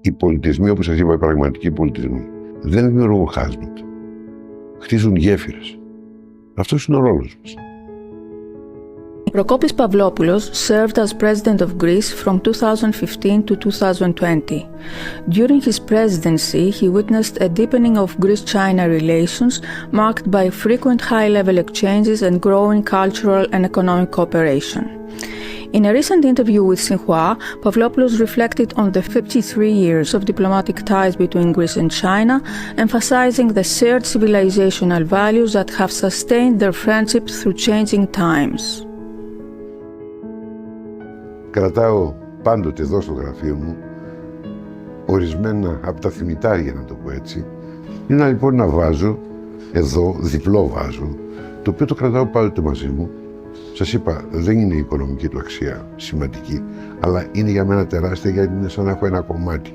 Οι πολιτισμοί, όπως σας είπα, οι πραγματικοί πολιτισμοί, δεν δημιουργούν χάσματα. Χτίζουν γέφυρες. Αυτός είναι ο ρόλος μας. Prokopis Pavlopoulos served as president of Greece from 2015 to 2020. During his presidency, he witnessed a deepening of Greece-China relations marked by frequent high-level exchanges and growing cultural and economic cooperation. In a recent interview with Xinhua, Pavlopoulos reflected on the 53 years of diplomatic ties between Greece and China, emphasizing the shared civilizational values that have sustained their friendship through changing times. Κρατάω πάντοτε εδώ στο γραφείο μου ορισμένα από τα θυμητάρια, να το πω έτσι. Είναι λοιπόν ένα βάζο, εδώ, διπλό βάζο, το οποίο το κρατάω πάντοτε μαζί μου. Σας είπα, δεν είναι η οικονομική του αξία σημαντική, αλλά είναι για μένα τεράστια, γιατί είναι σαν να έχω ένα κομμάτι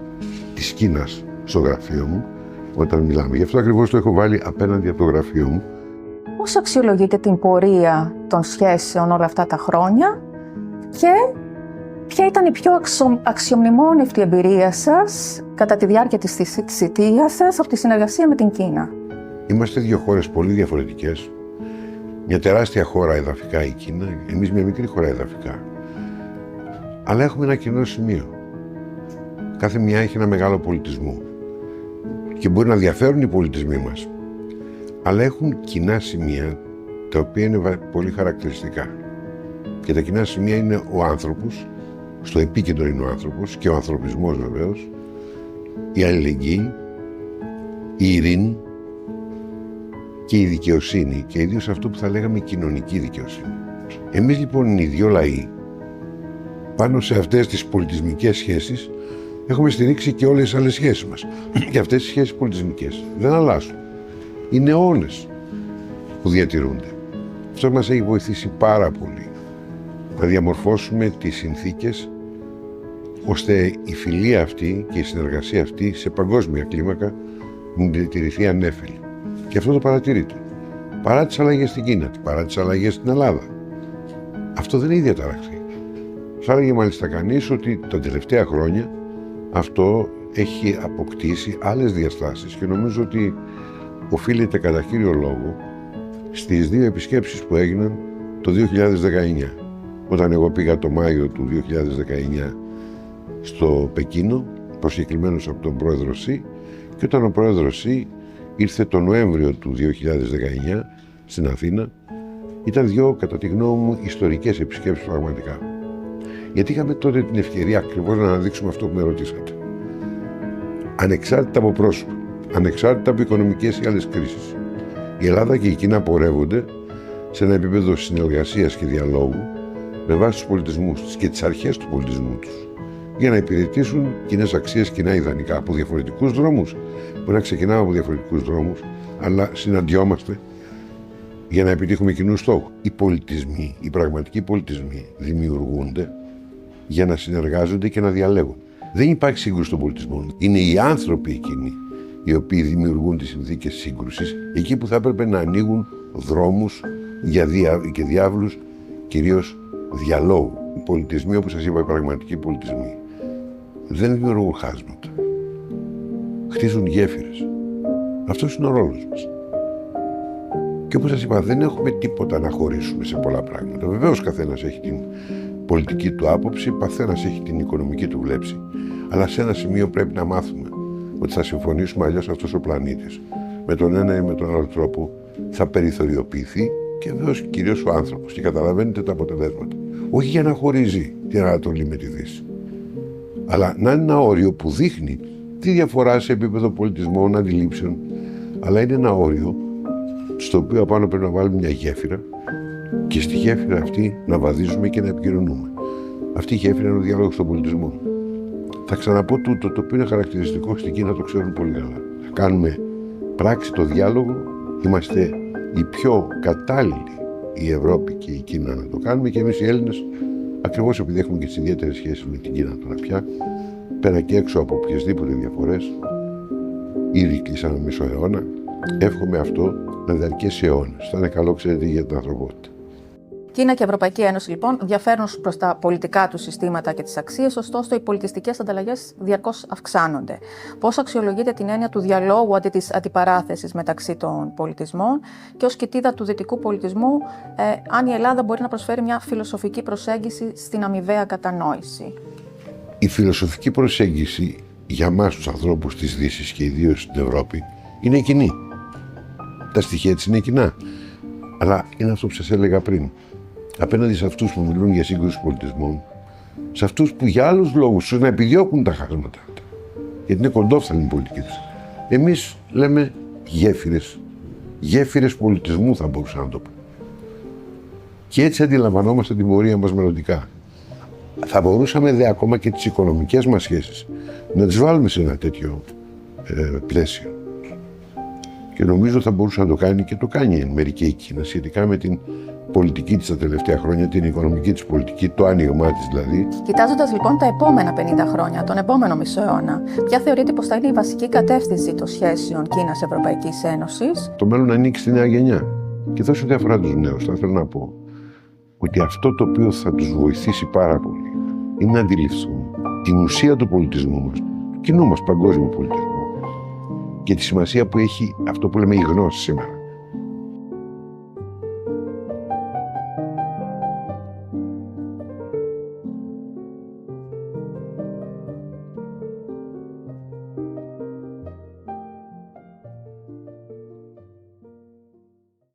της Κίνας στο γραφείο μου όταν μιλάμε. Γι' αυτό ακριβώς το έχω βάλει απέναντι από το γραφείο μου. Πώς αξιολογείτε την πορεία των σχέσεων όλα αυτά τα χρόνια και ποια ήταν η πιο αξιομνημόνευτη εμπειρία σας κατά τη διάρκεια της θητείας σας από τη συνεργασία με την Κίνα? Είμαστε δύο χώρες πολύ διαφορετικές. Μια τεράστια χώρα εδαφικά η Κίνα, εμείς μια μικρή χώρα εδαφικά. Αλλά έχουμε ένα κοινό σημείο. Κάθε μια έχει ένα μεγάλο πολιτισμό. Και μπορεί να διαφέρουν οι πολιτισμοί μας, αλλά έχουν κοινά σημεία τα οποία είναι πολύ χαρακτηριστικά. Και τα κοινά σημεία είναι ο άνθρωπος, στο επίκεντρο είναι ο άνθρωπος και ο ανθρωπισμός βεβαίως, η αλληλεγγύη, η ειρήνη και η δικαιοσύνη, και ιδίως αυτό που θα λέγαμε κοινωνική δικαιοσύνη. Εμείς λοιπόν οι δύο λαοί, πάνω σε αυτές τις πολιτισμικές σχέσεις, έχουμε στηρίξει και όλες τις άλλες σχέσεις μας. Και αυτές τις σχέσεις πολιτισμικές δεν αλλάζουν. Είναι αιώνες που διατηρούνται. Αυτό μας έχει βοηθήσει πάρα πολύ να διαμορφώσουμε τις συνθήκες ώστε η φιλία αυτή και η συνεργασία αυτή σε παγκόσμια κλίμακα να διατηρηθεί ανέφελη. Και αυτό το παρατηρείτε. Παρά τις αλλαγές στην Κίνα, παρά τις αλλαγές στην Ελλάδα. Αυτό δεν είναι διαταραχθεί. Θα έλεγε μάλιστα κανείς ότι τα τελευταία χρόνια αυτό έχει αποκτήσει άλλες διαστάσεις και νομίζω ότι οφείλεται κατά κύριο λόγο στις δύο επισκέψεις που έγιναν το 2019. Όταν εγώ πήγα το Μάιο του 2019 στο Πεκίνο, προσκεκλημένος από τον πρόεδρο Σι, και όταν ο πρόεδρος Σι ήρθε το Νοέμβριο του 2019 στην Αθήνα, ήταν δύο, κατά τη γνώμη μου, ιστορικές επισκέψεις πραγματικά. Γιατί είχαμε τότε την ευκαιρία ακριβώς να αναδείξουμε αυτό που με ρωτήσατε. Ανεξάρτητα από πρόσωπα, ανεξάρτητα από οικονομικές ή άλλες κρίσεις, η Ελλάδα και η Κίνα πορεύονται σε ένα επίπεδο συνεργασίας και διαλόγου με βάση τους πολιτισμούς τους και τις αρχές του πολιτισμού τους, για να υπηρετήσουν κοινές αξίες, κοινά ιδανικά, από διαφορετικούς δρόμους. Μπορεί να ξεκινάμε από διαφορετικούς δρόμους, αλλά συναντιόμαστε για να επιτύχουμε κοινούς στόχους. Οι πολιτισμοί, οι πραγματικοί πολιτισμοί, δημιουργούνται για να συνεργάζονται και να διαλέγουν. Δεν υπάρχει σύγκρουση των πολιτισμών. Είναι οι άνθρωποι εκείνοι οι οποίοι δημιουργούν τις συνθήκες σύγκρουσης, εκεί που θα έπρεπε να ανοίγουν δρόμους και διάβλους, κυρίως διαλόγου. Οι πολιτισμοί, όπως σας είπα, οι πραγματικοί πολιτισμοί, δεν δημιουργούν χάσματα. Χτίζουν γέφυρες. Αυτός είναι ο ρόλος μας. Και όπως σας είπα, δεν έχουμε τίποτα να χωρίσουμε σε πολλά πράγματα. Βεβαίως καθένας έχει την πολιτική του άποψη, καθένας έχει την οικονομική του βλέψη. Αλλά σε ένα σημείο πρέπει να μάθουμε ότι θα συμφωνήσουμε, αλλιώς αυτός ο πλανήτης με τον ένα ή με τον άλλο τρόπο θα περιθωριοποιηθεί, και βεβαίως κυρίως ο άνθρωπος. Και καταλαβαίνετε τα αποτελέσματα. Όχι για να χωρίζει την Ανατολή με τη Δύση, αλλά να είναι ένα όριο που δείχνει τη διαφορά σε επίπεδο πολιτισμών, αντιλήψεων, αλλά είναι ένα όριο στο οποίο απάνω πρέπει να βάλουμε μια γέφυρα και στη γέφυρα αυτή να βαδίζουμε και να επικοινωνούμε. Αυτή η γέφυρα είναι ο διάλογος των πολιτισμών. Θα ξαναπώ τούτο, το οποίο είναι χαρακτηριστικό στην Κίνα, το ξέρουν πολύ καλά. Κάνουμε πράξη το διάλογο, είμαστε οι πιο κατάλληλοι, η Ευρώπη και η Κίνα, να το κάνουμε, και εμείς οι Έλληνες, ακριβώς επειδή έχουμε και τις ιδιαίτερες σχέσεις με την Κίνα τώρα πια, πέρα και έξω από οποιασδήποτε διαφορές, ήδη κλείσαμε μισό αιώνα, εύχομαι αυτό να διαρκέσει αιώνες. Θα είναι καλό, ξέρετε, για την ανθρωπότητα. Κίνα και Ευρωπαϊκή Ένωση, λοιπόν, διαφέρουν προς τα πολιτικά του συστήματα και τις αξίες, ωστόσο οι πολιτιστικές ανταλλαγές διαρκώς αυξάνονται. Πώς αξιολογείτε την έννοια του διαλόγου αντί της αντιπαράθεσης μεταξύ των πολιτισμών και ως κοιτίδα του δυτικού πολιτισμού, αν η Ελλάδα μπορεί να προσφέρει μια φιλοσοφική προσέγγιση στην αμοιβαία κατανόηση? Η φιλοσοφική προσέγγιση για μας τους ανθρώπους της Δύσης και ιδίως στην Ευρώπη είναι κοινή. Τα στοιχεία της είναι κοινά. Αλλά είναι αυτό που σας έλεγα πριν. Απέναντι σε αυτούς που μιλούν για σύγκρουση πολιτισμών, σε αυτούς που για άλλους λόγους να επιδιώκουν τα χάσματα, γιατί είναι κοντόφθαλμη η πολιτική τους, εμείς λέμε γέφυρες πολιτισμού, θα μπορούσα να το πω. Και έτσι αντιλαμβανόμαστε την πορεία μας μελλοντικά. Θα μπορούσαμε δε ακόμα και τις οικονομικές μας σχέσεις να τις βάλουμε σε ένα τέτοιο πλαίσιο. Και νομίζω θα μπορούσε να το κάνει και το κάνει εν μερική η Κίνα σχετικά με την πολιτική της τα τελευταία χρόνια, την οικονομική της πολιτική, το άνοιγμά της δηλαδή. Κοιτάζοντας λοιπόν τα επόμενα 50 χρόνια, τον επόμενο μισό αιώνα, ποια θεωρείτε πως θα είναι η βασική κατεύθυνση των σχέσεων Κίνας-Ευρωπαϊκής Ένωσης? Το μέλλον ανοίξει στη νέα γενιά. Και εδώ σε ό,τι αφορά τους νέους, θα ήθελα να πω ότι αυτό το οποίο θα τους βοηθήσει πάρα πολύ είναι να αντιληφθούν την ουσία του πολιτισμού μας, του κοινού μας παγκόσμιου πολιτισμού και τη σημασία που έχει αυτό που λέμε η γνώση σήμερα.